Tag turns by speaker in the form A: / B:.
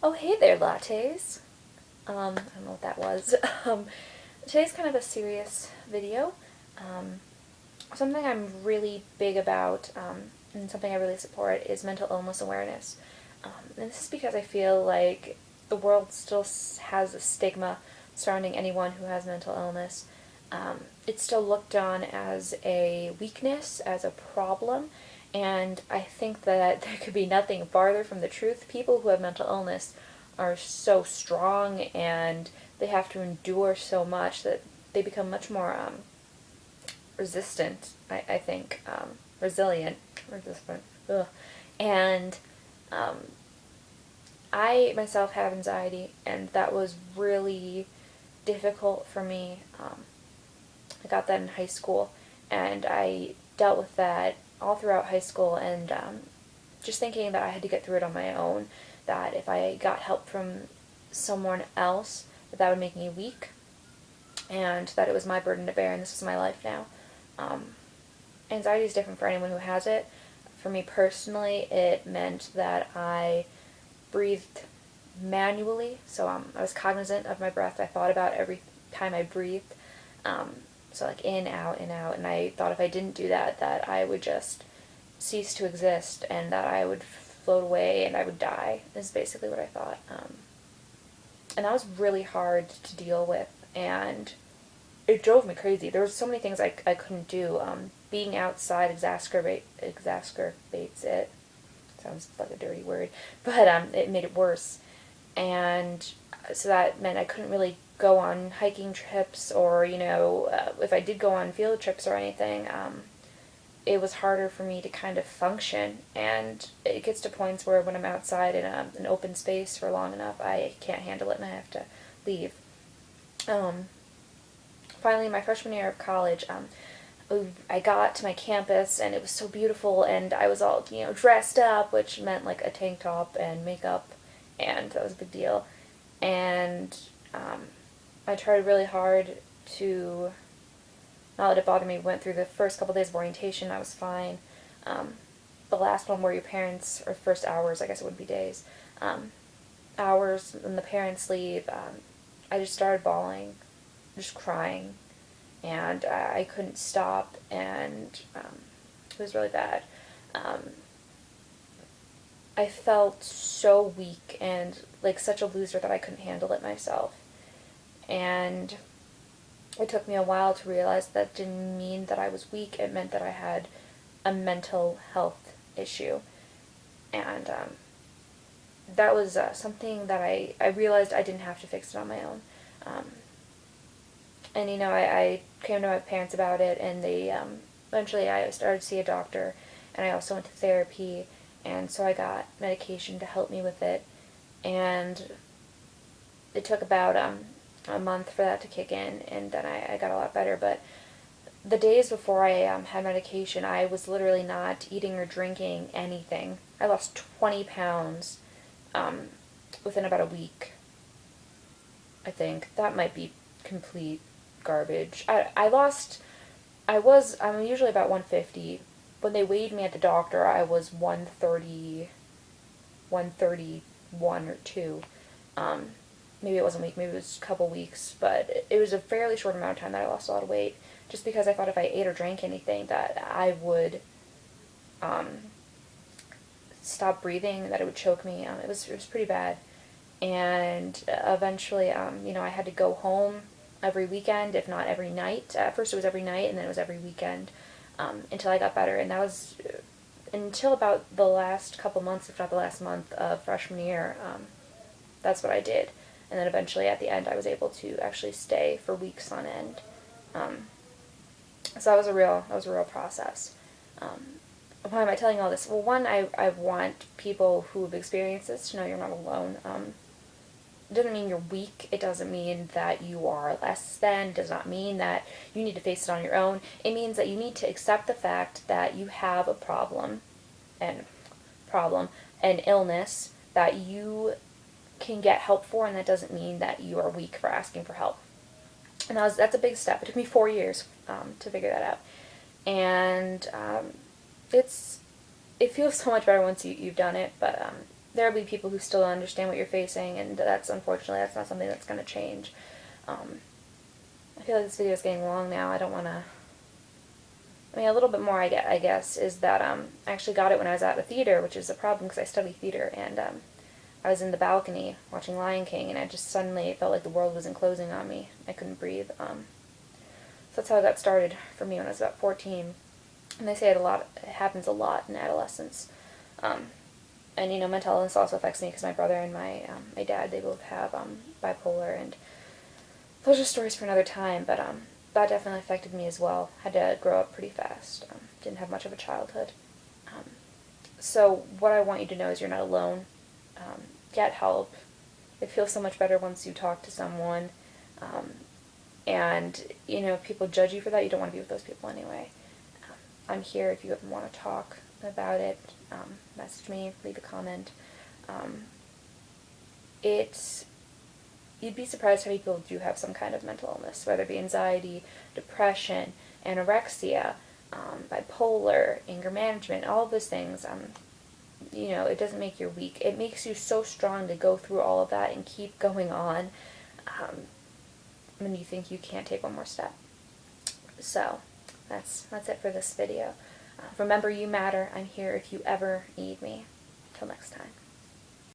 A: Oh, hey there, lattes. I don't know what that was. Um, Today's kind of a serious video. Um, Something I'm really big about, and something I really support, is mental illness awareness. And this is because I feel like the world still has a stigma surrounding anyone who has mental illness. It's still looked on as a weakness, as a problem, and I think that there could be nothing farther from the truth. People who have mental illness are so strong and they have to endure so much that they become much more resistant, I think, resistant. Ugh. And um, I myself have anxiety, and that was really difficult for me. I got that in high school, and I dealt with that all throughout high school, and just thinking that I had to get through it on my own, that if I got help from someone else, that would make me weak, and that it was my burden to bear, and this was my life now. Um, Anxiety is different for anyone who has it. For me personally, it meant that I breathed manually, so I was cognizant of my breath. I thought about every time I breathed. Um, so like in, out, and I thought if I didn't do that, that I would just cease to exist and that I would float away and I would die. Is basically what I thought. And that was really hard to deal with, and it drove me crazy. There were so many things I couldn't do. Being outside exacerbates it. Sounds like a dirty word, but it made it worse. And so that meant I couldn't really go on hiking trips, or if I did go on field trips or anything, it was harder for me to kind of function. And it gets to points where when I'm outside in an open space for long enough, I can't handle it and I have to leave. Um, Finally, my freshman year of college, I got to my campus and it was so beautiful, and I was all dressed up, which meant like a tank top and makeup, and that was a big deal. And I tried really hard to not let it bother me. We went through the first couple days of orientation. I was fine. Um, the last one where your parents, or first hours, I guess it would be days, um, hours, and the parents leave, I just started bawling, just crying, and I couldn't stop, and it was really bad. Um, I felt so weak and like such a loser that I couldn't handle it myself. And it took me a while to realize that didn't mean that I was weak. It meant that I had a mental health issue. And that was something that I realized I didn't have to fix it on my own. Um, and I came to my parents about it, and they eventually I started to see a doctor, and I also went to therapy, and so I got medication to help me with it. And it took about a month for that to kick in, and then I got a lot better. But the days before I had medication, I was literally not eating or drinking anything. I lost 20 pounds um, within about a week, I think. That might be complete garbage. I'm usually about 150. When they weighed me at the doctor, I was 130, 131 or 2. Um, Maybe it wasn't a week, maybe it was a couple weeks, but it was a fairly short amount of time that I lost a lot of weight, just because I thought if I ate or drank anything that I would um, stop breathing, that it would choke me. It was pretty bad, and eventually, I had to go home every weekend, if not every night. At first, it was every night, and then it was every weekend, until I got better, and that was until about the last couple months, if not the last month of freshman year. That's what I did. And then eventually at the end I was able to actually stay for weeks on end. Um, so that was a real process. Um, why am I telling you all this? Well, one, I want people who have experienced this to know you're not alone. It doesn't mean you're weak. It doesn't mean that you are less than. It does not mean that you need to face it on your own. It means that you need to accept the fact that you have a and problem, an illness that you can get help for, and that doesn't mean that you are weak for asking for help. And that's a big step. It took me 4 years to figure that out, and it feels so much better once you've done it. But there will be people who still don't understand what you're facing, and unfortunately, that's not something that's going to change. I feel like this video is getting long now. I don't want to... I mean, a little bit more, I guess, is that I actually got it when I was at a theater, which is a problem because I study theater, and I was in the balcony watching Lion King, and I just suddenly felt like the world was enclosing on me. I couldn't breathe. So that's how it got started for me when I was about 14. And they say it happens a lot in adolescence. And, you know, mental illness also affects me because my brother and my dad, they both have bipolar, and those are stories for another time, but that definitely affected me as well. Had to grow up pretty fast. Didn't have much of a childhood. So what I want you to know is you're not alone. Get help. It feels so much better once you talk to someone. And, you know, if people judge you for that, you don't want to be with those people anyway. I'm here if you ever want to talk about it. Message me, leave a comment. You'd be surprised how many people do have some kind of mental illness, whether it be anxiety, depression, anorexia, bipolar, anger management, all of those things. You know, it doesn't make you weak. It makes you so strong to go through all of that and keep going on when you think you can't take one more step. So, that's it for this video. Remember, you matter. I'm here if you ever need me. Till next time.